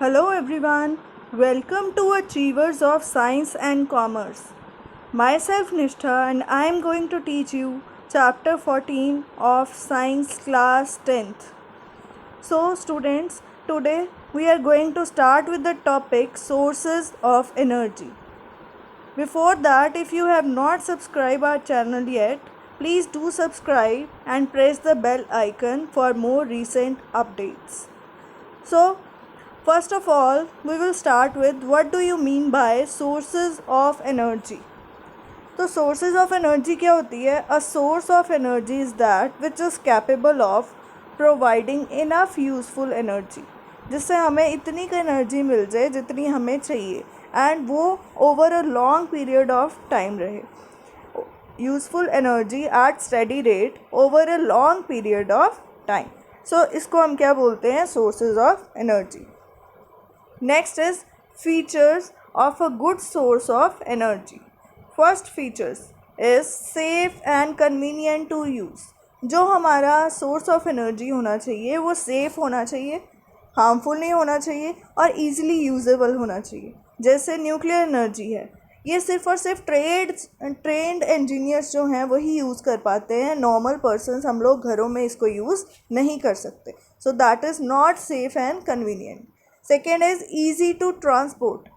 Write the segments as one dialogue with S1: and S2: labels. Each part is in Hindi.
S1: Hello everyone, welcome to Achievers of Science and Commerce. Myself Nishtha and I am going to teach you chapter 14 of Science class 10th. So students, today we are going to start with the topic sources of energy. Before that, if you have not subscribed our channel yet, please do subscribe and press the bell icon for more recent updates. So, first of all, we will start with what do you mean by sources of energy. तो sources of energy क्या होती है? A source of energy is that which is capable of providing enough useful energy, जिससे हमें इतनी का एनर्जी मिल जाए जितनी हमें चाहिए एंड वो over a long period of time रहे. Useful energy at steady rate over a long period of time. So इसको हम क्या बोलते हैं? Sources of energy. Next is features of a good source of energy. First features is safe and convenient to use. जो हमारा source of energy होना चाहिए वो safe होना चाहिए, harmful नहीं होना चाहिए और easily usable होना चाहिए. जैसे न्यूक्लियर एनर्जी है, ये सिर्फ और सिर्फ ट्रेंड इंजीनियर्स जो हैं वही यूज़ कर पाते हैं. नॉर्मल पर्सनस हम लोग घरों में इसको यूज़ नहीं कर सकते. So that is not safe and convenient. Second is easy to transport.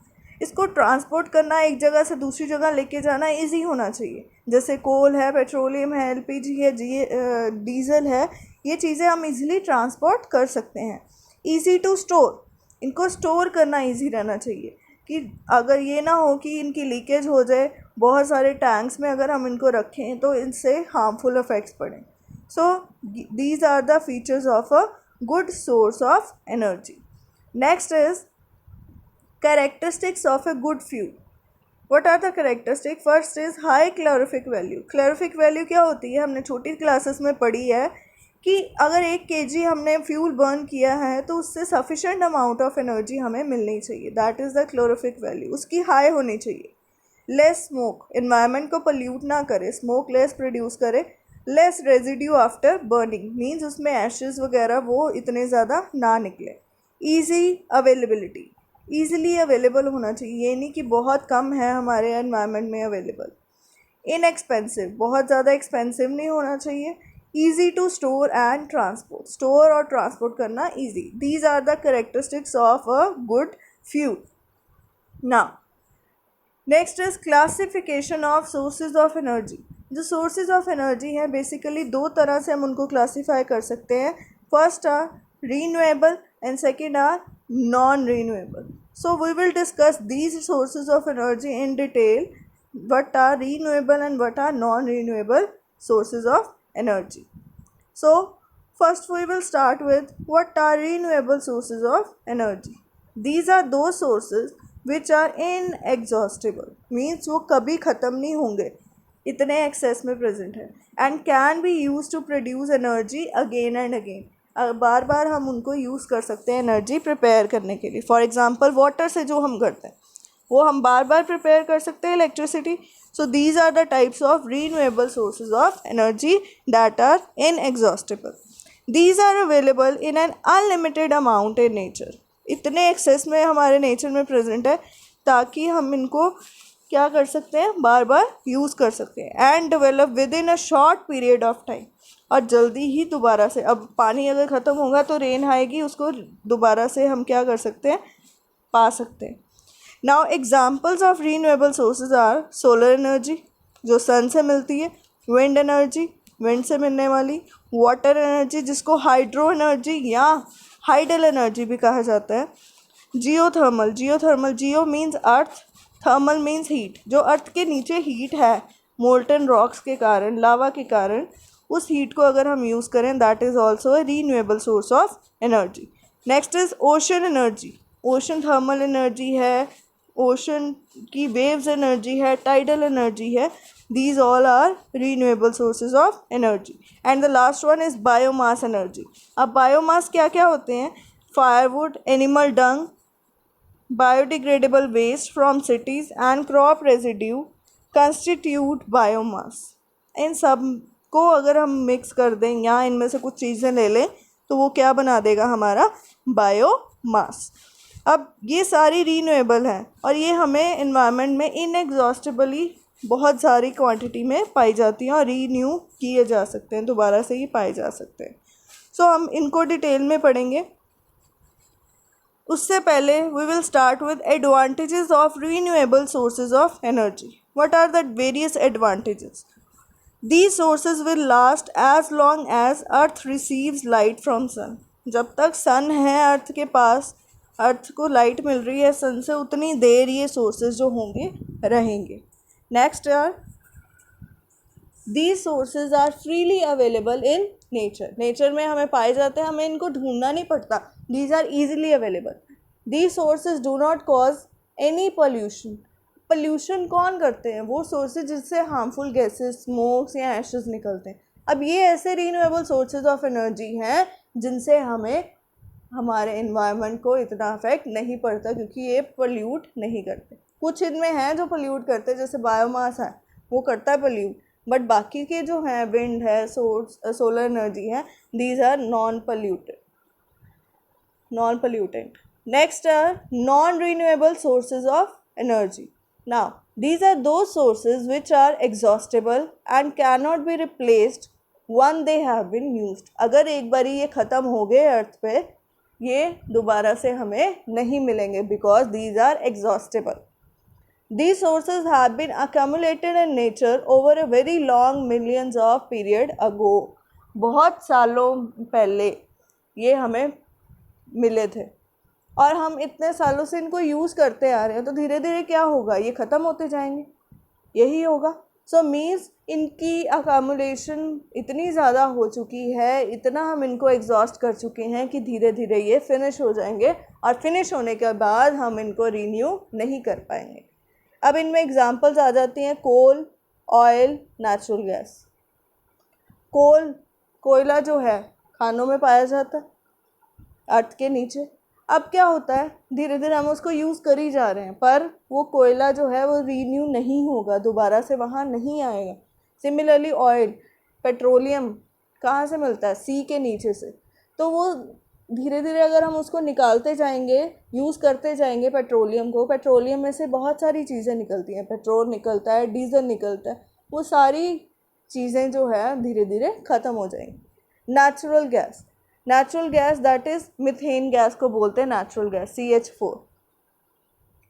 S1: इसको ट्रांसपोर्ट करना, एक जगह से दूसरी जगह लेके जाना ईजी होना चाहिए. जैसे कोल है, पेट्रोलियम है, एलपीजी है, डीजल है, ये चीज़ें हम इजीली ट्रांसपोर्ट कर सकते हैं. Easy to store. इनको स्टोर करना ईजी रहना चाहिए कि अगर ये ना हो कि इनकी लीकेज हो जाए, बहुत सारे टैंक्स में अगर हम इनको रखें तो इनसे हार्मफुल इफ़ेक्ट्स पड़ें. So these are the features of a good source of energy. Next is characteristics of a good fuel. What are the characteristics? First is high calorific value. Calorific value क्या होती है? हमने छोटी क्लासेस में पढ़ी है कि अगर 1 kg हमने फ्यूल बर्न किया है तो उससे सफिशेंट अमाउंट ऑफ एनर्जी हमें मिलनी चाहिए. That is the calorific value. उसकी हाई होनी चाहिए. Less smoke. इन्वायरमेंट को पोल्यूट ना करे, स्मोक लेस प्रोड्यूस करे. Less residue after burning, means उसमें एशेस वगैरह वो इतने ज़्यादा ना निकले. Easy availability. ईज़िली अवेलेबल होना चाहिए, ये नहीं कि बहुत कम है हमारे एनवायरनमेंट में अवेलेबल. इनएक्सपेंसिव. बहुत ज़्यादा एक्सपेंसिव नहीं होना चाहिए. Easy to store and transport. Store और ट्रांसपोर्ट करना easy. These are the characteristics of a good fuel. Now next is classification of sources of energy. जो सोर्सेज ऑफ एनर्जी हैं बेसिकली दो तरह से हम उनको क्लासीफाई कर सकते हैं. First are renewable and second are non-renewable. So we will discuss these sources of energy in detail, what are renewable and what are non-renewable sources of energy. So first we will start with what are renewable sources of energy. These are those sources which are inexhaustible, means वो कभी ख़त्म नहीं होंगे, इतने एक्सेस में प्रेजेंट है, and can be used to produce energy again and again. बार बार हम उनको यूज़ कर सकते हैं एनर्जी प्रिपेयर करने के लिए. फॉर एग्ज़ाम्पल वाटर से जो हम करते हैं वो हम बार बार प्रिपेयर कर सकते हैं electricity. So these are the types of renewable sources of energy that are inexhaustible. These are available in an unlimited amount in nature. इतने एक्सेस में हमारे नेचर में प्रेजेंट है ताकि हम इनको क्या कर सकते हैं, बार बार यूज़ कर सकते हैं. And develop with in a short period of time. और जल्दी ही दोबारा से, अब पानी अगर ख़त्म होगा तो रेन आएगी, उसको दोबारा से हम क्या कर सकते हैं, पा सकते हैं. Now examples of renewable sources are solar energy जो सन से मिलती है, विंड एनर्जी विंड से मिलने वाली, वाटर एनर्जी जिसको हाइड्रो एनर्जी या हाइडल एनर्जी भी कहा जाता है, जियोथर्मल. जियो means earth, thermal means heat. जो अर्थ के नीचे हीट है मोल्टन रॉक्स के कारण, लावा के कारण, उस हीट को अगर हम यूज़ करें that is also a renewable source of energy. Next is ocean energy. Ocean thermal energy है, ओशन की वेव्स एनर्जी है, टाइडल एनर्जी है. These all are renewable sources of energy. And the last one is biomass energy. अब बायोमास क्या क्या होते हैं? Firewood, animal dung, biodegradable waste from cities and crop residue constitute biomass. इन सब को अगर हम मिक्स कर दें या इनमें से कुछ चीज़ें ले लें तो वो क्या बना देगा, हमारा बायोमास. अब ये सारी रीन्यूएबल हैं और ये हमें इन्वायरमेंट में इनएग्जॉस्टिबली बहुत सारी क्वांटिटी में पाई जाती हैं और रीन्यू किए जा सकते हैं, दोबारा से ही पाए जा सकते हैं। सो हम इनको डिटेल में पढ़ेंगे। उससे पहले we will start with advantages of renewable sources of energy. What are the various advantages? These sources will last as long as Earth receives light from sun. जब तक सन है अर्थ के पास, अर्थ को लाइट मिल रही है सन से, उतनी देर ये सोर्सेज जो होंगे रहेंगे। Next are these sources are freely available in nature. Nature में हमें पाए जाते हैं, हमें इनको ढूंढना नहीं पड़ता। These are easily available. These sources do not cause any pollution. Pollution कौन करते हैं? वो सोर्सेज जिससे हार्मफुल गैसेस, स्मोक्स या एशेस निकलते हैं। अब ये ऐसे रीन्यूएबल सोर्सेज ऑफ एनर्जी हैं जिनसे हमें हमारे एनवायरनमेंट को इतना अफेक्ट नहीं पड़ता, क्योंकि ये पोल्यूट नहीं करते। कुछ इनमें हैं जो पोल्यूट करते हैं, जैसे बायोमास है वो करता है पोल्यूट, बट बाकी के जो हैं, विंड है, सोलर एनर्जी है, these are non pollutant. Next are non-renewable sources of energy. Now, these are those sources which are exhaustible and cannot be replaced once they have been used. अगर एक बारी ये ख़त्म हो गए अर्थ पे, ये दोबारा से हमें नहीं मिलेंगे because these are exhaustible. These sources have been accumulated in nature over a very long millions of period ago. बहुत सालों पहले ये हमें मिले थे और हम इतने सालों से इनको यूज़ करते आ रहे हैं, तो धीरे धीरे क्या होगा, ये ख़त्म होते जाएंगे, यही होगा। सो मीन्स इनकी अकामुलेशन इतनी ज़्यादा हो चुकी है, इतना हम इनको एग्जॉस्ट कर चुके हैं कि धीरे धीरे ये फिनिश हो जाएंगे और फिनिश होने के बाद हम इनको रीन्यू नहीं कर पाएंगे। अब इनमें एग्जांपल्स आ जाती हैं कोल, ऑयल, नेचुरल गैस। कोयला जो है खानों में पाया जाता है अर्थ के नीचे। अब क्या होता है, धीरे धीरे हम उसको यूज़ कर ही जा रहे हैं, पर वो कोयला जो है वो रीन्यू नहीं होगा, दोबारा से वहाँ नहीं आएगा। सिमिलरली ऑयल, पेट्रोलियम कहाँ से मिलता है? सी के नीचे से। तो वो धीरे धीरे अगर हम उसको निकालते जाएंगे, यूज़ करते जाएंगे पेट्रोलियम को, पेट्रोलियम में से बहुत सारी चीज़ें निकलती हैं, पेट्रोल निकलता है, डीजल निकलता है, वो सारी चीज़ें जो है धीरे धीरे ख़त्म हो जाएंगी। Natural gas that is methane gas को बोलते हैं नेचुरल गैस, CH4।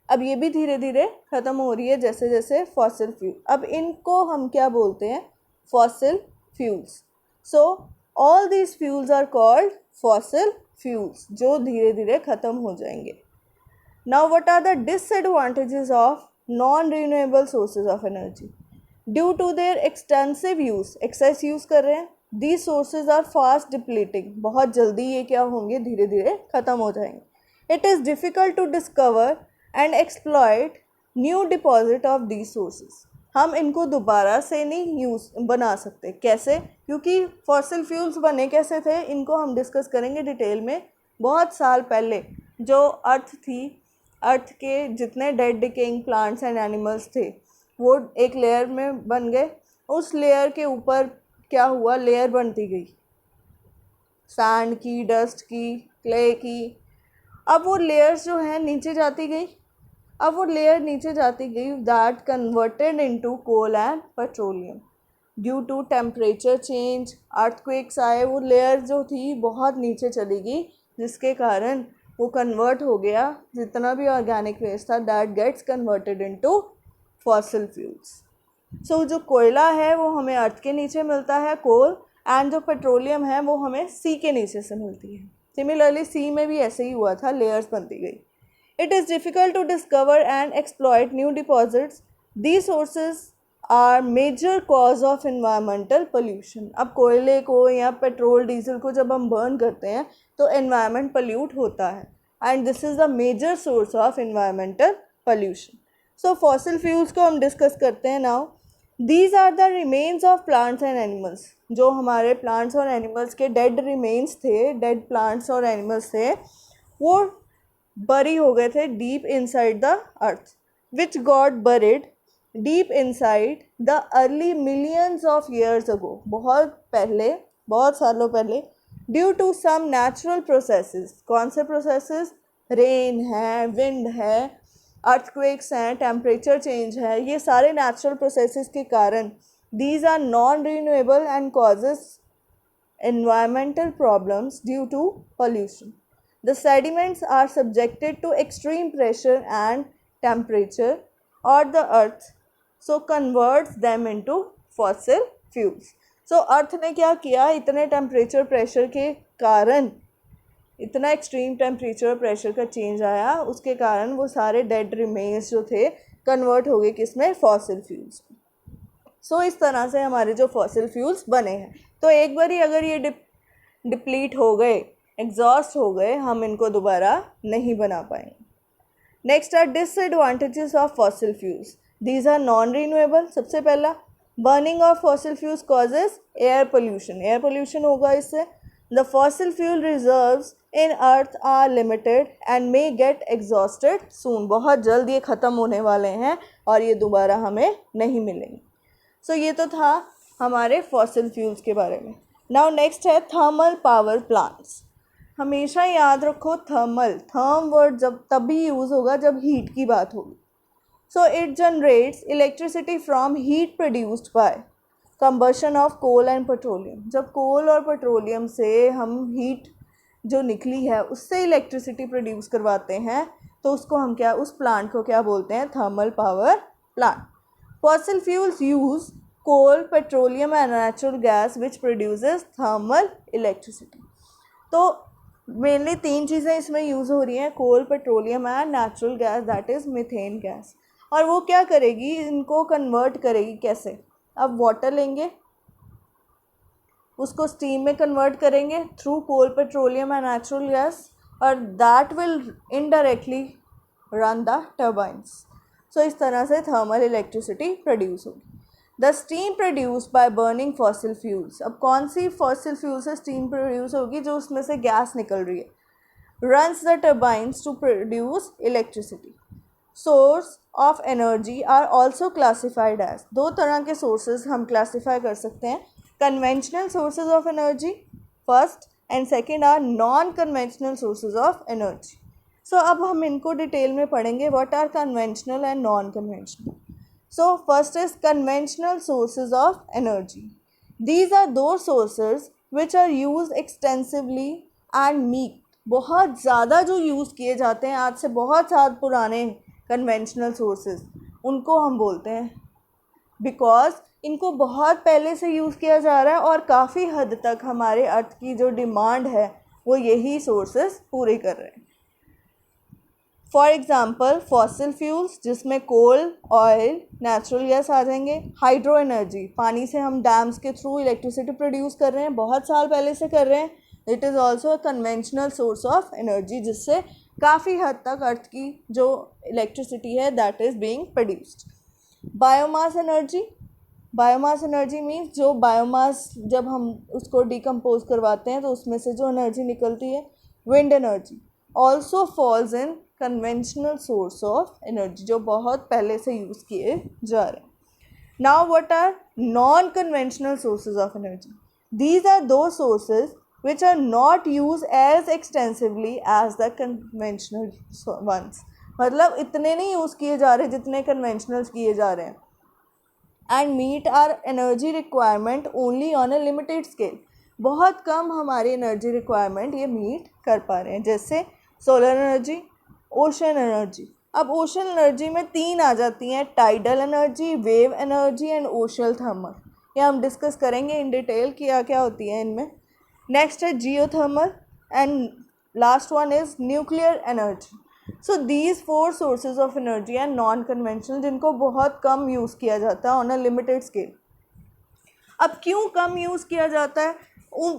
S1: अब ये भी धीरे धीरे ख़त्म हो रही है जैसे जैसे फॉसिल फ्यूल। अब इनको हम क्या बोलते हैं? Fossil fuels. So all these fuels are called fossil fuels, जो धीरे धीरे ख़त्म हो जाएंगे। Now what are the disadvantages of non renewable sources of energy? Due to their extensive use, excess use कर रहे हैं, these sources are fast depleting, बहुत जल्दी ये क्या होंगे, धीरे धीरे ख़त्म हो जाएंगे। It is difficult to discover and exploit new deposit of these sources. हम इनको दोबारा से नहीं बना सकते। कैसे? क्योंकि फॉसिल फ्यूल्स बने कैसे थे, इनको हम डिस्कस करेंगे डिटेल में। बहुत साल पहले जो अर्थ थी, अर्थ के जितने dead decaying plants and animals थे वो एक लेयर में बन गए। उस लेयर के ऊपर क्या हुआ, लेयर बनती गई सैंड की, डस्ट की, क्ले की। अब वो लेयर्स जो हैं नीचे जाती गई, अब वो लेयर नीचे जाती गई, that converted into coal and petroleum. Due to temperature change, earthquakes आए, वो लेयर जो थी बहुत नीचे चली गई, जिसके कारण वो कन्वर्ट हो गया, जितना भी ऑर्गेनिक वेस्ट था that gets converted into fossil fuels. So जो कोयला है वो हमें अर्थ के नीचे मिलता है, कोल, एंड जो पेट्रोलियम है वो हमें सी के नीचे से मिलती है। सिमिलरली सी में भी ऐसे ही हुआ था, लेयर्स बनती गई। It is difficult to discover and exploit new deposits. These sources are major cause of environmental pollution. अब कोयले को या पेट्रोल डीजल को जब हम बर्न करते हैं तो एनवायरनमेंट पोल्यूट होता है, and this is the major source of environmental pollution. So fossil fuels को हम डिस्कस करते हैं now. These are the remains of plants and animals. जो हमारे plants और animals के dead remains थे, dead plants और animals थे, वो bury हो गए थे deep inside the earth, which got buried deep inside the early millions of years ago. बहुत पहले, बहुत सालों पहले, due to some natural processes. कौन से processes? रेन है, विंड है, अर्थक्वेक्स हैं, टेम्परेचर चेंज है, ये सारे नेचुरल प्रोसेसेस के कारण these are non renewable and causes environmental problems due to pollution. The sediments are subjected to extreme pressure and temperature or the earth so converts them into fossil fuels. So अर्थ ने क्या किया, इतने टेम्परेचर प्रेशर के कारण, इतना एक्सट्रीम टेम्परेचर प्रेशर का चेंज आया, उसके कारण वो सारे डेड रिमेन्स जो थे कन्वर्ट हो गए किसमें, फॉसिल फ्यूल्स। सो इस तरह से हमारे जो फॉसिल फ्यूल्स बने हैं, तो एक बार ही अगर ये डिप्लीट हो गए, एग्जॉस्ट हो गए, हम इनको दोबारा नहीं बना पाएंगे। Next are disadvantages of fossil fuels. These are non renewable. सबसे पहला, burning of fossil fuels causes air pollution. Air pollution होगा इससे। The fossil fuel reserves in earth are limited and may get exhausted soon. बहुत जल्द ये ख़त्म होने वाले हैं और ये दोबारा हमें नहीं मिलेंगे। सो ये तो था हमारे फॉसिल फ्यूल्स के बारे में। नाउ नेक्स्ट है थर्मल पावर प्लांट्स। हमेशा याद रखो थर्मल, थर्म वर्ड जब तभी यूज़ होगा जब हीट की बात होगी। So it generates electricity from heat produced by combustion of coal and petroleum. जब कोल और पेट्रोलियम से हम हीट जो निकली है उससे इलेक्ट्रिसिटी प्रोड्यूस करवाते हैं, तो उसको हम क्या, उस प्लांट को क्या बोलते हैं, thermal power plant. Fossil fuels use coal, petroleum and natural gas which produces thermal electricity. तो मेनली तीन चीज़ें इसमें यूज़ हो रही हैं, coal, petroleum and natural gas, that is methane gas. और वो क्या करेगी, इनको कन्वर्ट करेगी कैसे। अब वाटर लेंगे, उसको स्टीम में कन्वर्ट करेंगे through coal, petroleum and natural gas, और that will indirectly run the turbines. So इस तरह से थर्मल इलेक्ट्रिसिटी प्रोड्यूस होगी। The steam produced by burning fossil fuels. अब कौन सी फॉसिल फ्यूल से स्टीम प्रोड्यूस होगी, जो उसमें से गैस निकल रही है, runs the turbines to produce electricity. Source of energy are also classified as. दो तरह के सोर्सेज हम क्लासीफाई कर सकते हैं, conventional sources of energy first and second are non conventional sources of energy. So अब हम इनको डिटेल में पढ़ेंगे, what are conventional and non conventional. So first is conventional sources of energy. These are those sources which are used extensively and meet. बहुत ज़्यादा जो यूज़ किए जाते हैं, आज से बहुत साल पुराने conventional sources, उनको हम बोलते हैं, बिकॉज इनको बहुत पहले से यूज़ किया जा रहा है और काफ़ी हद तक हमारे अर्थ की जो डिमांड है वो यही सोर्सेज पूरे कर रहे हैं। फॉर एग्ज़ाम्पल फॉसिल फ्यूल्स, जिसमें कोल, ऑयल, नेचुरल गैस आ जाएंगे। हाइड्रो एनर्जी, पानी से हम डैम्स के थ्रू इलेक्ट्रिसिटी प्रोड्यूस कर रहे हैं, बहुत साल पहले से कर रहे हैं। It is also a conventional source of energy, जिससे काफ़ी हद तक अर्थ की जो इलेक्ट्रिसिटी है that is being produced. Biomass energy, biomass energy means जो बायोमास जब हम उसको डिकम्पोज करवाते हैं तो उसमें से जो एनर्जी निकलती है। Wind energy also falls in conventional source of energy, जो बहुत पहले से यूज़ किए जा रहे हैं। Now what are non conventional sources of energy. These are दो sources which are not use as extensively as the conventional ones. मतलब इतने नहीं यूज़ किए जा रहे जितने कन्वेंशनल किए जा रहे हैं, and meet our energy requirement only on a limited scale. बहुत कम हमारी एनर्जी रिक्वायरमेंट ये मीट कर पा रहे हैं, जैसे सोलर एनर्जी, ओशन एनर्जी। अब ओशन एनर्जी में तीन आ जाती हैं, tidal energy, wave energy and oceanal thermal. ये हम डिस्कस करेंगे इन डिटेल क्या क्या होती है इनमें। नेक्स्ट है geothermal and last one is nuclear energy. So these four sources of energy and non conventional, जिनको बहुत कम यूज़ किया जाता है ऑन अ लिमिटेड स्केल। अब क्यों कम यूज़ किया जाता है, उन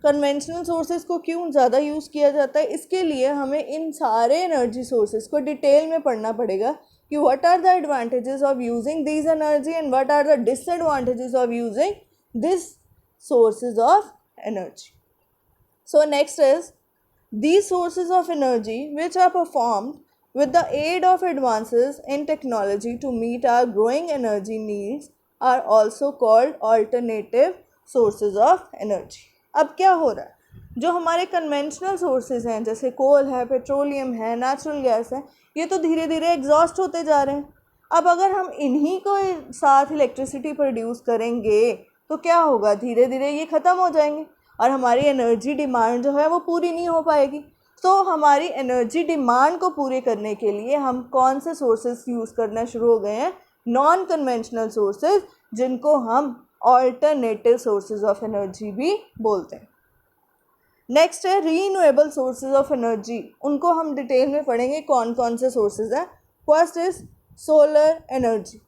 S1: कन्वेंशनल सोर्सेज को क्यों ज़्यादा यूज़ किया जाता है, इसके लिए हमें इन सारे एनर्जी सोर्सेज को डिटेल में पढ़ना पड़ेगा कि what are the advantages of using these energy and what are the disadvantages of using this sources of energy. So next is these sources of energy which are performed with the aid of advances in technology to meet our growing energy needs are also called alternative sources of energy. अब क्या हो रहा है, जो हमारे कन्वेंशनल सोर्सेज हैं जैसे कोल है, पेट्रोलियम है, नेचुरल गैस है, ये तो धीरे धीरे एग्जॉस्ट होते जा रहे हैं। अब अगर हम इन्हीं को साथ इलेक्ट्रिसिटी प्रोड्यूस करेंगे तो क्या होगा, धीरे धीरे ये ख़त्म हो जाएंगे और हमारी एनर्जी डिमांड जो है वो पूरी नहीं हो पाएगी। तो हमारी एनर्जी डिमांड को पूरे करने के लिए हम कौन से सोर्सेज यूज़ करना शुरू हो गए हैं, नॉन कन्वेंशनल सोर्सेज, जिनको हम ऑल्टरनेटिव सोर्सेज ऑफ एनर्जी भी बोलते हैं। नेक्स्ट है रीन्यूएबल सोर्सेज ऑफ एनर्जी। उनको हम डिटेल में पढ़ेंगे कौन कौन से सोर्सेज हैं। First is solar energy.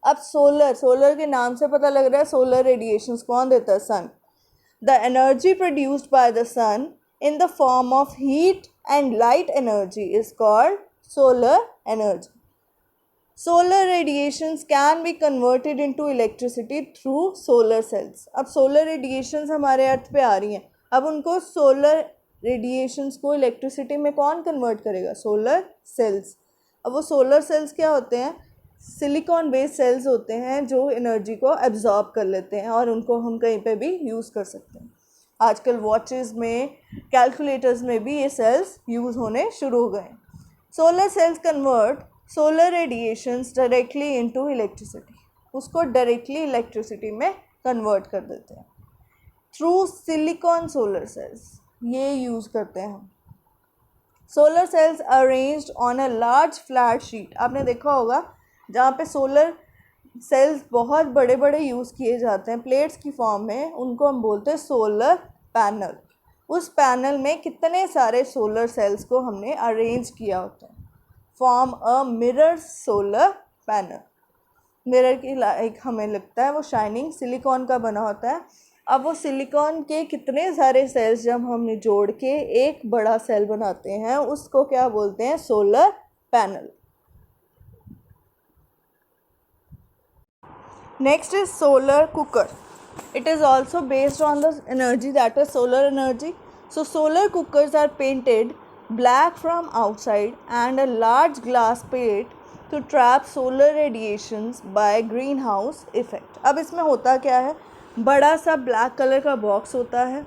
S1: अब सोलर के नाम से पता लग रहा है सोलर रेडिएशंस कौन देता है, sun. The energy produced by the sun in the form of heat and light energy is called solar energy. Solar radiations can be converted into electricity through solar cells. अब solar radiations हमारे अर्थ पे आ रही हैं, अब उनको solar radiations को electricity में कौन convert करेगा, solar cells। अब वो solar cells क्या होते हैं, सिलिकॉन बेस्ड सेल्स होते हैं जो एनर्जी को एब्जॉर्ब कर लेते हैं और उनको हम कहीं पे भी यूज़ कर सकते हैं। आजकल वॉचेस में, कैलकुलेटर्स में भी ये सेल्स यूज़ होने शुरू हो गए। Solar cells convert solar radiations directly into electricity, उसको डायरेक्टली इलेक्ट्रिसिटी में कन्वर्ट कर देते हैं थ्रू सिलिकॉन सोलर सेल्स, ये यूज़ करते हैं हम। Solar cells arranged on a large flat sheet, आपने देखा होगा जहाँ पे सोलर सेल्स बहुत बड़े बड़े यूज़ किए जाते हैं प्लेट्स की फॉर्म में, उनको हम बोलते हैं सोलर पैनल। उस पैनल में कितने सारे सोलर सेल्स को हमने अरेंज किया होता है, form a mirror solar panel. Mirror की लाइक हमें लगता है वो शाइनिंग सिलिकॉन का बना होता है। अब वो सिलिकॉन के कितने सारे सेल्स जब हमने जोड़ के एक बड़ा सेल बनाते हैं उसको क्या बोलते हैं, solar panel. Next is solar cooker. It is also based on the energy, that is solar energy. So solar cookers are painted black from outside and a large glass plate to trap solar radiations by greenhouse effect. अब इसमें होता क्या है, बड़ा सा ब्लैक कलर का बॉक्स होता है,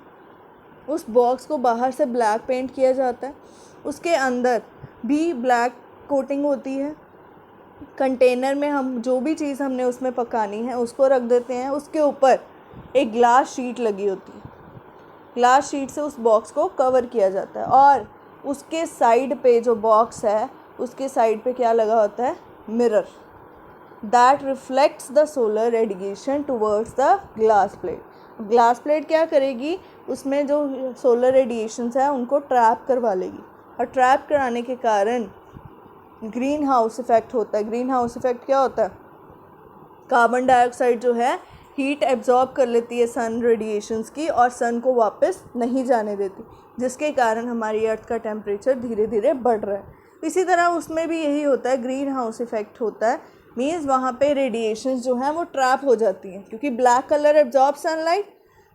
S1: उस बॉक्स को बाहर से ब्लैक पेंट किया जाता है, उसके अंदर भी ब्लैक कोटिंग होती है। कंटेनर में हम जो भी चीज़ हमने उसमें पकानी है उसको रख देते हैं, उसके ऊपर एक ग्लास शीट लगी होती है, ग्लास शीट से उस बॉक्स को कवर किया जाता है और उसके साइड पे जो बॉक्स है उसके साइड पे क्या लगा होता है, mirror, that reflects the solar radiation towards the glass plate. Glass plate क्या करेगी, उसमें जो सोलर रेडिएशंस है उनको ट्रैप करवा लेगी और ट्रैप कराने के कारण ग्रीन हाउस इफ़ेक्ट होता है। ग्रीन हाउस इफ़ेक्ट क्या होता है, कार्बन डाइऑक्साइड जो है हीट एब्जॉर्ब कर लेती है सन रेडिएशंस की और सन को वापस नहीं जाने देती, जिसके कारण हमारी अर्थ का टेम्परेचर धीरे धीरे बढ़ रहा है। इसी तरह उसमें भी यही होता है, ग्रीन हाउस इफ़ेक्ट होता है, मीन्स वहाँ पे रेडिएशंस जो हैं वो ट्रैप हो जाती हैं क्योंकि ब्लैक कलर एब्जॉर्ब सनलाइट,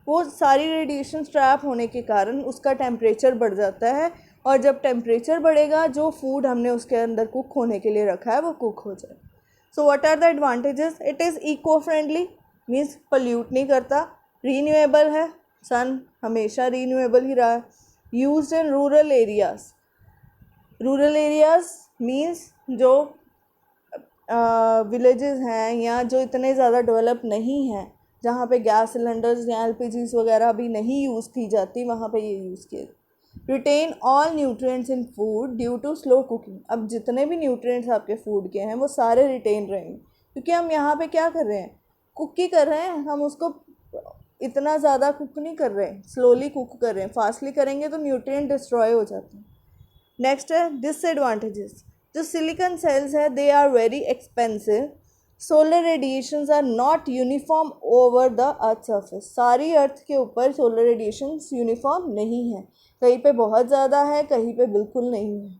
S1: वो सारी रेडिएशंस ट्रैप होने के कारण उसका टेम्परेचर बढ़ जाता है और जब टेम्परेचर बढ़ेगा जो फूड हमने उसके अंदर कुक होने के लिए रखा है वो कुक हो जाए। So what are the advantages, it is eco friendly, means pollute नहीं करता, रीन्यूएबल है, सन हमेशा रीन्यूएबल ही रहा है, used in rural areas. Rural areas means जो विलेजेस हैं या जो इतने ज़्यादा डेवलप नहीं हैं, जहाँ पे गैस सिलेंडर्स या LPGs वगैरह भी नहीं यूज़ की जाती, वहाँ पे ये यूज़ किए। Retain all nutrients in food due to slow cooking, अब जितने भी न्यूट्रिएंट्स आपके फूड के हैं वो सारे रिटेन रहेंगे क्योंकि हम यहाँ पे क्या कर रहे हैं, कुक ही कर रहे हैं, हम उसको इतना ज़्यादा कुक नहीं कर रहे हैं, स्लोली कुक कर रहे हैं। फास्टली करेंगे तो न्यूट्रिएंट डिस्ट्रॉय हो जाते हैं। नेक्स्ट है डिसएडवांटेजेस, जो सिलिकॉन सेल्स है they are very expensive, solar radiations are not uniform over the earth surface, सारी अर्थ के ऊपर सोलर रेडिएशंस यूनिफॉर्म नहीं है, कहीं पे बहुत ज़्यादा है, कहीं पे बिल्कुल नहीं है।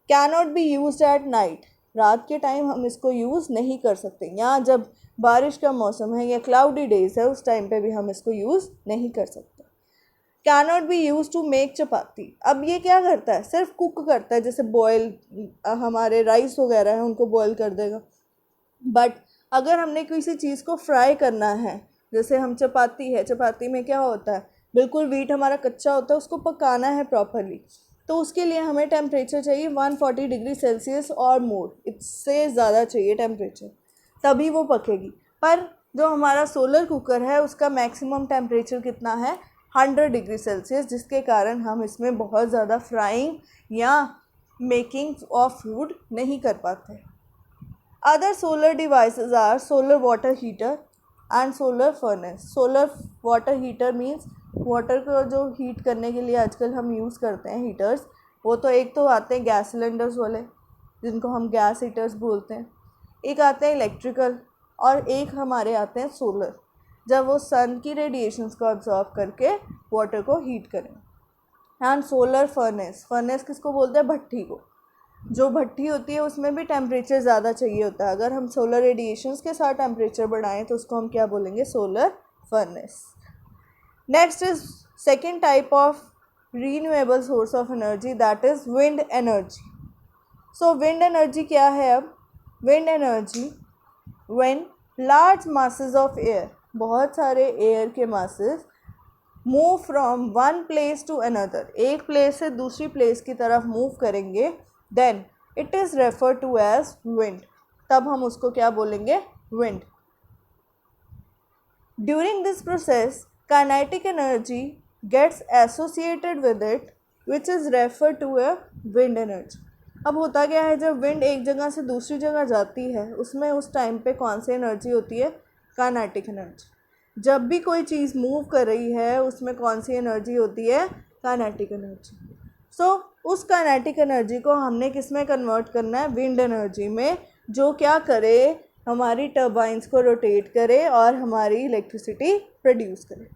S1: Cannot be used at night, रात के टाइम हम इसको यूज़ नहीं कर सकते, यहाँ जब बारिश का मौसम है या क्लाउडी डेज है उस टाइम पे भी हम इसको यूज़ नहीं कर सकते। Cannot be use to make chapati, अब ये क्या करता है, सिर्फ कुक करता है, जैसे बॉयल हमारे राइस वगैरह है उनको बॉयल कर देगा, बट अगर हमने किसी चीज़ को फ्राई करना है, जैसे हम चपाती है, चपाती में क्या होता है, बिल्कुल वीट हमारा कच्चा होता है, उसको पकाना है प्रॉपरली, तो उसके लिए हमें टेम्परेचर चाहिए 140 डिग्री सेल्सियस और मोर, इससे ज़्यादा चाहिए टेम्परेचर, तभी वो पकेगी। पर जो हमारा सोलर कुकर है उसका मैक्सिमम टेम्परेचर कितना है, 100 डिग्री सेल्सियस, जिसके कारण हम इसमें बहुत ज़्यादा फ्राइंग या मेकिंग ऑफ फूड नहीं कर पाते। Other solar devices are solar water heater and solar furnace. Solar water heater means water को जो हीट करने के लिए आजकल हम यूज़ करते हैं हीटर्स, वो तो एक तो आते हैं गैस सिलेंडर्स वाले जिनको हम गैस हीटर्स बोलते हैं, एक आते हैं इलेक्ट्रिकल, और एक हमारे आते हैं सोलर, जब वो सन की रेडिएशंस को ऑब्जॉर्व करके वाटर को हीट करें। एंड सोलर फर्नेस, फर्नेस किसको बोलते हैं, भट्ठी को। जो भट्ठी होती है उसमें भी टेम्परेचर ज़्यादा चाहिए होता है, अगर हम सोलर रेडिएशंस के साथ टेम्परेचर बढ़ाएं तो उसको हम क्या बोलेंगे, solar furnace. Next is second type of renewable source of energy, that is wind energy. So wind energy क्या है, अब wind energy when large masses of air, बहुत सारे एयर के masses move from one place to another, एक प्लेस से दूसरी प्लेस की तरफ मूव करेंगे, then it is refer to as wind, तब हम उसको क्या बोलेंगे, wind. During this process kinetic energy gets associated with it which is refer to a wind energy. अब होता क्या है, जब विंड एक जगह से दूसरी जगह जाती है उसमें उस टाइम पे कौन सी एनर्जी होती है, काइनेटिक एनर्जी। जब भी कोई चीज़ मूव कर रही है उसमें कौन सी एनर्जी होती है, काइनेटिक एनर्जी। सो उस काइनेटिक एनर्जी को हमने किस में कन्वर्ट करना है, विंड एनर्जी में, जो क्या करे, हमारी टर्बाइंस को रोटेट करे और हमारी इलेक्ट्रिसिटी प्रोड्यूस करे।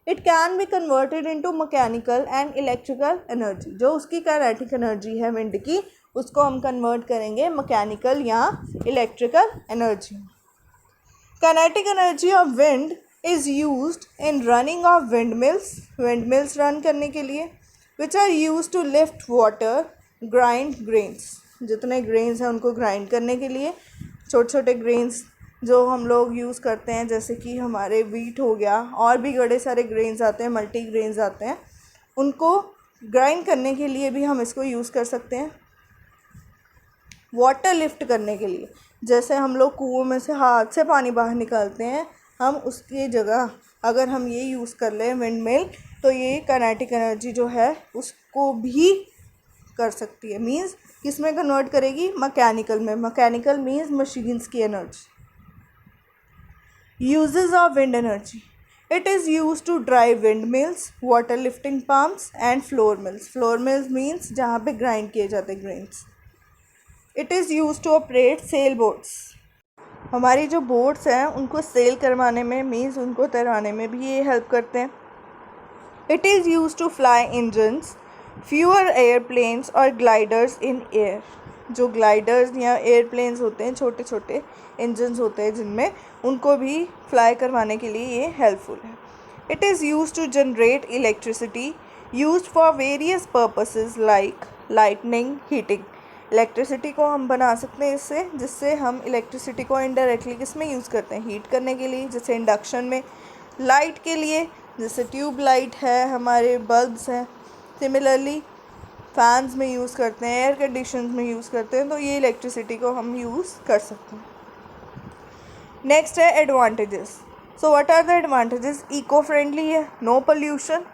S1: It can be converted into mechanical and electrical energy, जो उसकी काइनेटिक एनर्जी है विंड की, उसको हम कन्वर्ट करेंगे मैकेनिकल या electrical energy. Kinetic energy of wind is used in running of wind mills run करने के लिए, which are use to lift water, grind grains, जितने ग्रेन्स हैं उनको ग्राइंड करने के लिए, छोटे छोटे ग्रेन्स जो हम लोग यूज़ करते हैं, जैसे कि हमारे वीट हो गया, और भी बड़े सारे ग्रेन्स आते हैं, मल्टी ग्रेन्स आते हैं, उनको ग्राइंड करने के लिए भी हम इसको यूज़ कर सकते हैं। वाटर लिफ्ट करने के लिए, जैसे हम लोग कुओं में से हाथ से पानी बाहर निकालते हैं, हम उसकी जगह अगर हम ये यूज़ कर लें विंड मिल, तो ये काइनेटिक एनर्जी जो है उसको भी कर सकती है, मींस किस में कन्वर्ट करेगी, मैकेनिकल में। मैकेनिकल मींस मशीन्स की energy. Uses of wind energy, it is use to drive wind mills, water lifting pumps and flour mills. Flour mills means जहाँ पे ग्राइंड किए जाते grains. It is use to operate sail boats, हमारी जो बोट्स हैं उनको सेल करवाने में, मीन्स उनको तैराने में भी ये हेल्प करते हैं। It is use to fly engines, fewer airplanes और ग्लाइडर्स इन एयर, जो ग्लाइडर्स या एयरप्लेन्स होते हैं, छोटे छोटे इंजन्स होते हैं जिनमें, उनको भी फ्लाई करवाने के लिए ये हेल्पफुल है। It is use to generate electricity use for various purposes like lightning, heating. Electricity को हम बना सकते हैं इससे, जिससे हम इलेक्ट्रिसिटी को इनडायरेक्टली किस में यूज़ करते हैं, हीट करने के लिए, जैसे इंडक्शन में। लाइट के लिए जैसे ट्यूब लाइट है, हमारे बल्ब्स हैं। सिमिलरली फैंस में यूज़ करते हैं, एयर कंडीशन में यूज़ करते हैं, तो ये इलेक्ट्रिसिटी को हम यूज़ कर सकते हैं। नेक्स्ट है advantages. So what are the advantages, eco friendly है, नो पोल्यूशन,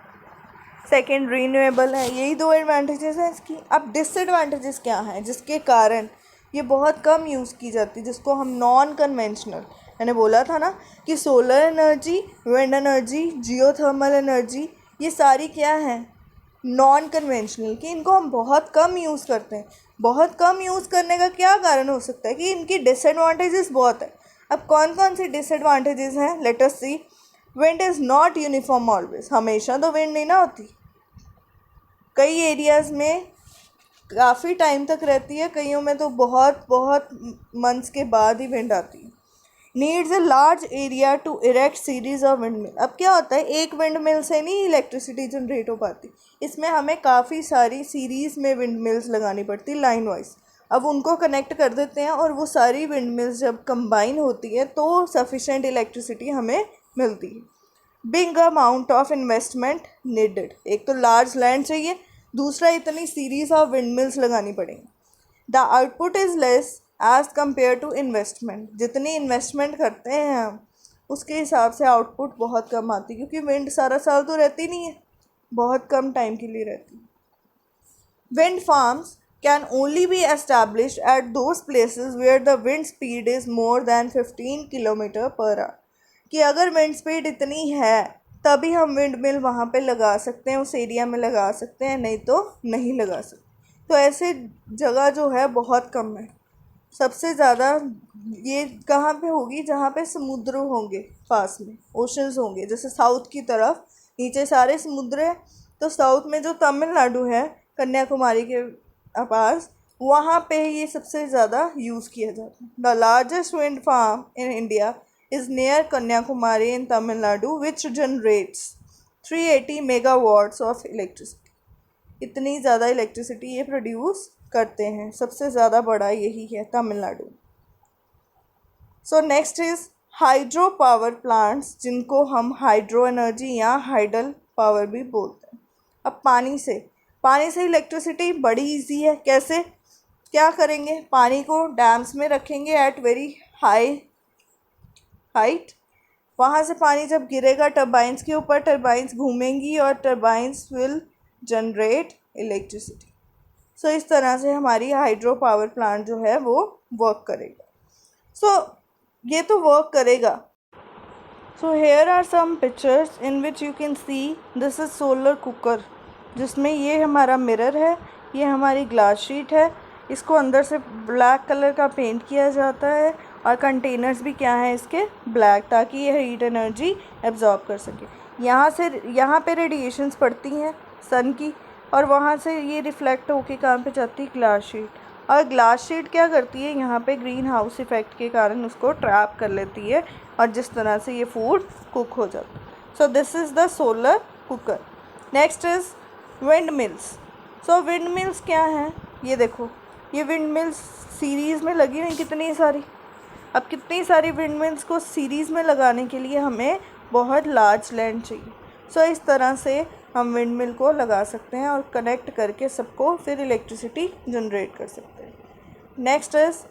S1: सेकेंड रीन्यूएबल है, यही दो एडवांटेजेस हैं इसकी। अब डिसएडवांटेजेस क्या हैं जिसके कारण ये बहुत कम यूज़ की जाती है, जिसको हम नॉन कन्वेंशनल, मैंने बोला था ना कि solar energy, wind energy, geothermal energy, ये सारी क्या हैं, नॉन कन्वेंशनल, कि इनको हम बहुत कम यूज़ करते हैं। बहुत कम यूज़ करने का क्या कारण हो सकता है, कि इनकी डिसएडवांटेजेस बहुत है। अब कौन कौन सी डिसएडवांटेजेस हैं, let us see. Wind is not uniform always, हमेशा तो विंड नहीं ना होती, कई एरियाज़ में काफ़ी टाइम तक रहती है, कईयों में तो बहुत बहुत मंथ्स के बाद ही विंड आती है। Needs a large area to erect series of wind mill. अब क्या होता है, एक विंड मिल से नहीं इलेक्ट्रिसिटी जनरेट हो पाती, इसमें हमें काफ़ी सारी सीरीज़ में विंड मिल्स लगानी पड़ती लाइन वाइज। अब उनको कनेक्ट कर देते हैं और वो सारी विंड मिल्स जब कंबाइन होती है तो सफिशेंट इलेक्ट्रिसिटी हमें मिलती है। Big amount of investment needed, एक तो लार्ज लैंड चाहिए, दूसरा इतनी सीरीज ऑफ विंड मिल्स लगानी पड़ेंगी। The output is less as compare to investment, जितनी इन्वेस्टमेंट करते हैं हम उसके हिसाब से आउटपुट बहुत कम आती, क्योंकि विंड सारा साल तो रहती नहीं है, बहुत कम टाइम के लिए रहती। Wind farms can only be established at those places where the wind speed is more than 15 kilometre per hour, कि अगर विंड स्पीड इतनी है तभी हम विंड मिल वहाँ पे लगा सकते हैं, उस एरिया में लगा सकते हैं, नहीं तो नहीं लगा सकते। तो ऐसे जगह जो है बहुत कम है। सबसे ज़्यादा ये कहाँ पे होगी, जहाँ पे समुद्र होंगे, पास में ओशंस होंगे, जैसे साउथ की तरफ नीचे सारे समुद्र है, तो साउथ में जो तमिलनाडु है कन्याकुमारी के पास, वहाँ पे ये सबसे ज़्यादा यूज़ किया जाता है। The largest wind farm in India is near Kanyakumari in Tamil Nadu, which generates 380 megawatts of electricity. इतनी ज़्यादा इलेक्ट्रिसिटी ये प्रोड्यूस करते हैं, सबसे ज़्यादा बड़ा यही है Tamil Nadu. So next is hydro power plants, जिनको हम हाइड्रो एनर्जी या हाइडल पावर भी बोलते हैं। अब पानी से इलेक्ट्रिसिटी बड़ी इजी है। कैसे, क्या करेंगे, पानी को डैम्स में रखेंगे एट वेरी हाई हाइट, वहाँ से पानी जब गिरेगा टर्बाइंस के ऊपर, टर्बाइंस घूमेंगी और टर्बाइंस विल जनरेट इलेक्ट्रिसिटी। सो इस तरह से हमारी हाइड्रो पावर प्लांट जो है वो वर्क करेगा। सो ये तो वर्क करेगा। So here are some pictures in which you can see this is solar cooker, जिसमें ये हमारा मिरर है, ये हमारी ग्लास शीट है, इसको अंदर से ब्लैक कलर का पेंट किया जाता है, और कंटेनर्स भी क्या हैं इसके, ब्लैक, ताकि ये हीट एनर्जी एब्जॉर्ब कर सके। यहाँ पे रेडिएशंस पड़ती हैं सन की, और वहाँ से ये रिफ्लेक्ट होके कहाँ पे जाती है, ग्लास शीट, और ग्लास शीट क्या करती है, यहाँ पे ग्रीन हाउस इफ़ेक्ट के कारण उसको ट्रैप कर लेती है, और जिस तरह से ये फूड कुक हो जाता है। सो this is the solar cooker. Next is wind mills. So wind mills क्या हैं, ये देखो, ये विंड मिल्स सीरीज़ में लगी हुई कितनी सारी। अब कितनी सारी विंड मिल्स को सीरीज़ में लगाने के लिए हमें बहुत लार्ज लैंड चाहिए। सो इस तरह से हम विंड मिल को लगा सकते हैं और कनेक्ट करके सबको फिर इलेक्ट्रिसिटी जनरेट कर सकते हैं। नेक्स्ट इज़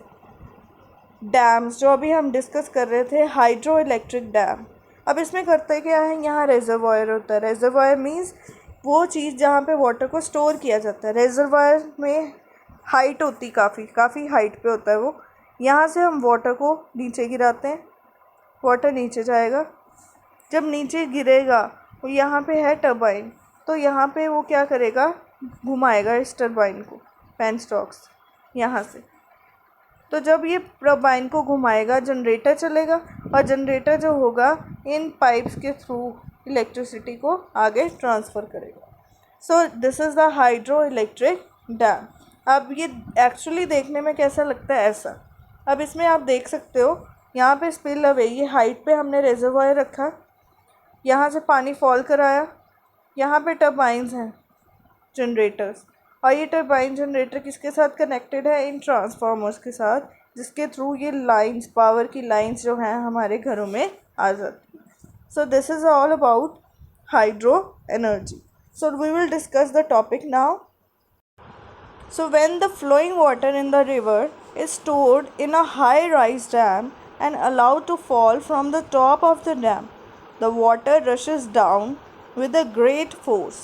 S1: डैम्स, जो अभी हम डिस्कस कर रहे थे, हाइड्रो इलेक्ट्रिक डैम। अब इसमें करते क्या है, यहाँ रेजरवायर होता है। रेजरवायर मीन्स वो चीज़ जहाँ पे वाटर को स्टोर किया जाता है। रेजरवायर में हाइट होती, काफ़ी हाइट पे होता है वो। यहाँ से हम वाटर को नीचे गिराते हैं, वाटर नीचे जाएगा, जब नीचे गिरेगा वो यहाँ पे है टरबाइन, तो यहाँ पे वो क्या करेगा, घुमाएगा इस टरबाइन को पेन स्टॉक्स यहाँ से। तो जब ये टरबाइन को घुमाएगा जनरेटर चलेगा, और जनरेटर जो होगा इन पाइप्स के थ्रू इलेक्ट्रिसिटी को आगे ट्रांसफ़र करेगा। सो this is the hydro electric dam. अब ये एक्चुअली देखने में कैसा लगता है, ऐसा। अब इसमें आप देख सकते हो, यहाँ पे स्पिल अवे, ये हाइट पे हमने रेजरवायर रखा, यहाँ से पानी फॉल कराया, यहाँ पे टरबाइंस हैं, जनरेटर्स, और ये टरबाइन जनरेटर किसके साथ कनेक्टेड है, इन ट्रांसफार्मर्स के साथ, जिसके थ्रू ये लाइंस, पावर की लाइंस जो हैं हमारे घरों में आ जाती हैं। So this is all about hydro energy. So we will discuss the topic now. So when the flowing water in the river is stored in a high-rise dam and allowed to fall from the top of the dam, the water rushes down with a great force.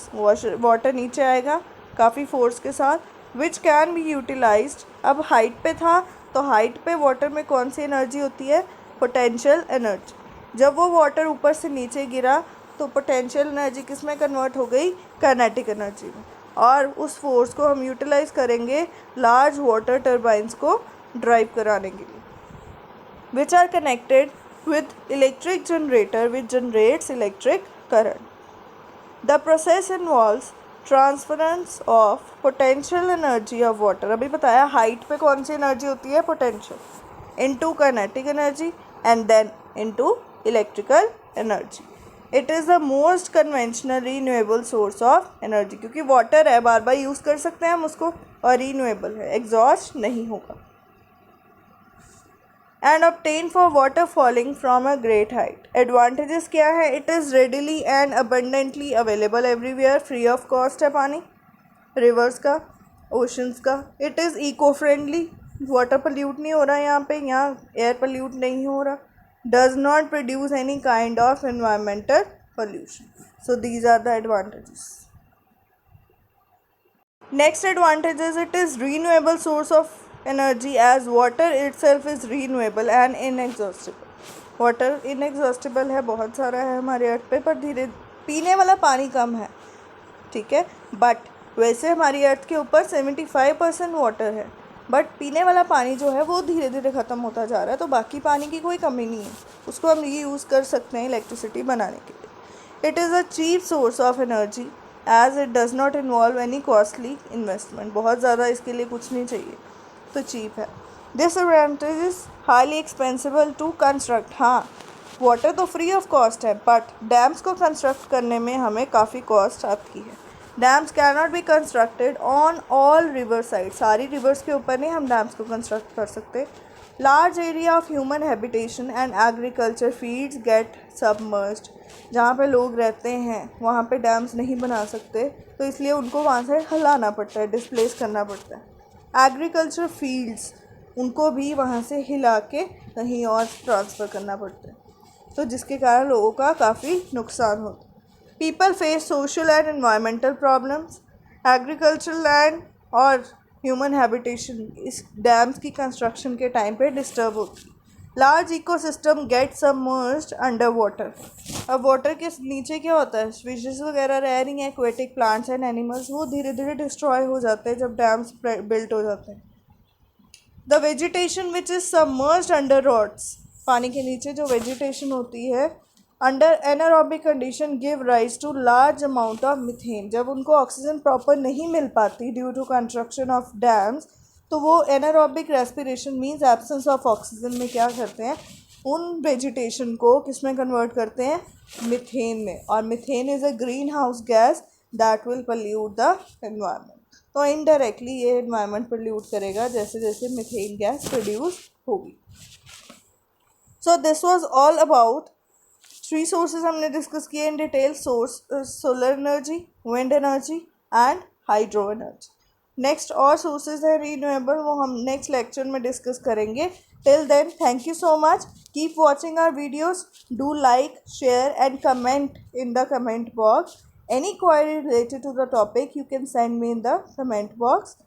S1: Water नीचे आएगा काफ़ी फोर्स के साथ, which can be utilized. अब हाइट पे था, तो हाइट पे वाटर में कौन सी एनर्जी होती है, पोटेंशियल एनर्जी। जब वो वाटर ऊपर से नीचे गिरा तो पोटेंशियल एनर्जी किस में कन्वर्ट हो गई, काइनेटिक एनर्जी में, और उस फोर्स को हम यूटिलाइज करेंगे लार्ज वाटर टर्बाइंस को ड्राइव कराने के लिए, which are connected with electric generator which generates electric current. The process involves transference of potential energy of water, अभी बताया हाइट पे कौन सी एनर्जी होती है, potential, into kinetic energy and then into electrical energy. It is the most conventional renewable source of energy, क्योंकि वाटर है, बार बार यूज़ कर सकते हैं हम उसको, और रीन्यूएबल है, एग्जॉस्ट नहीं होगा। And obtain for water falling from a great height. Advantages क्या है? It is readily and abundantly available everywhere, free of cost है पानी रिवर्स का, ओशंस का. It is eco friendly, water pollute नहीं हो रहा यहाँ पे, यहाँ एयर पोल्यूट नहीं हो रहा. Does not produce any kind of environmental pollution. So these are the advantages. Next advantage is it is renewable source of energy, as water itself is renewable and inexhaustible. Water inexhaustible है, बहुत सारा है हमारे अर्थ पे, पर धीरे पीने वाला पानी कम है, ठीक है. बट वैसे हमारी अर्थ के ऊपर 75% वाटर है, बट पीने वाला पानी जो है वो धीरे धीरे ख़त्म होता जा रहा है. तो बाकी पानी की कोई कमी नहीं है, उसको हम यूज़ कर सकते हैं इलेक्ट्रिसिटी बनाने के लिए. It is a cheap source of energy as it does not involve any costly investment. बहुत ज़्यादा इसके लिए कुछ नहीं चाहिए, तो चीप है. This advantage is highly expensible to construct. हाँ, वाटर तो फ्री ऑफ कॉस्ट है, बट डैम्स को कंस्ट्रक्ट करने में हमें काफ़ी कॉस्ट आती है. Dams can not be constructed on all river side. सारी रिवर्स के ऊपर नहीं हम डैम्स को कंस्ट्रक्ट कर सकते. Large area of human habitation and agriculture fields get submerged. जहाँ पे लोग रहते हैं वहाँ पे डैम्स नहीं बना सकते, तो इसलिए उनको वहाँ से हिलाना पड़ता है, डिस्प्लेस करना पड़ता है. एग्रीकल्चर फील्ड्स, उनको भी वहाँ से हिला के कहीं और ट्रांसफ़र करना पड़ता है, तो जिसके कारण लोगों का काफ़ी नुकसान होता है. People face social and environmental problems. Agricultural land और ह्यूमन हैबिटेशन इस डैम्स की कंस्ट्रक्शन के टाइम पे डिस्टर्ब होती है. Large ecosystem get submerged under water. अब वाटर के नीचे क्या होता है, फिशेस वगैरह रह रही हैं, एक्वेटिक प्लांट्स एंड एनिमल्स, वो धीरे धीरे डिस्ट्रॉय हो जाते हैं जब डैम्स बिल्ट हो जाते हैं. The vegetation which is submerged under rods. पानी के नीचे जो वेजिटेशन होती है under anaerobic condition give rise to large amount of methane. जब उनको ऑक्सीजन प्रॉपर नहीं मिल पाती due to construction of dams, तो वो anaerobic respiration means absence of oxygen में क्या करते हैं, उन वेजिटेशन को किस में कन्वर्ट करते हैं, मीथेन में. और methane is a green house gas that will pollute the environment. तो इनडायरेक्टली ये एनवायरनमेंट पोल्यूट करेगा जैसे जैसे मीथेन गैस प्रोड्यूस होगी. So this was all about 3 sources हमने डिस्कस किए in detail. Source solar energy, wind energy and hydro energy. Next और सोर्सेज है रीन्यूएबल, वो हम नेक्स्ट लेक्चर में डिस्कस करेंगे. Till then, thank you so much. Keep watching our videos. Do like, share and comment in the comment box. Any query related to the topic, you can send me in the comment box.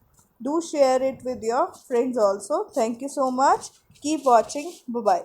S1: Do share it with your friends also. Thank you so much. Keep watching. Bye bye.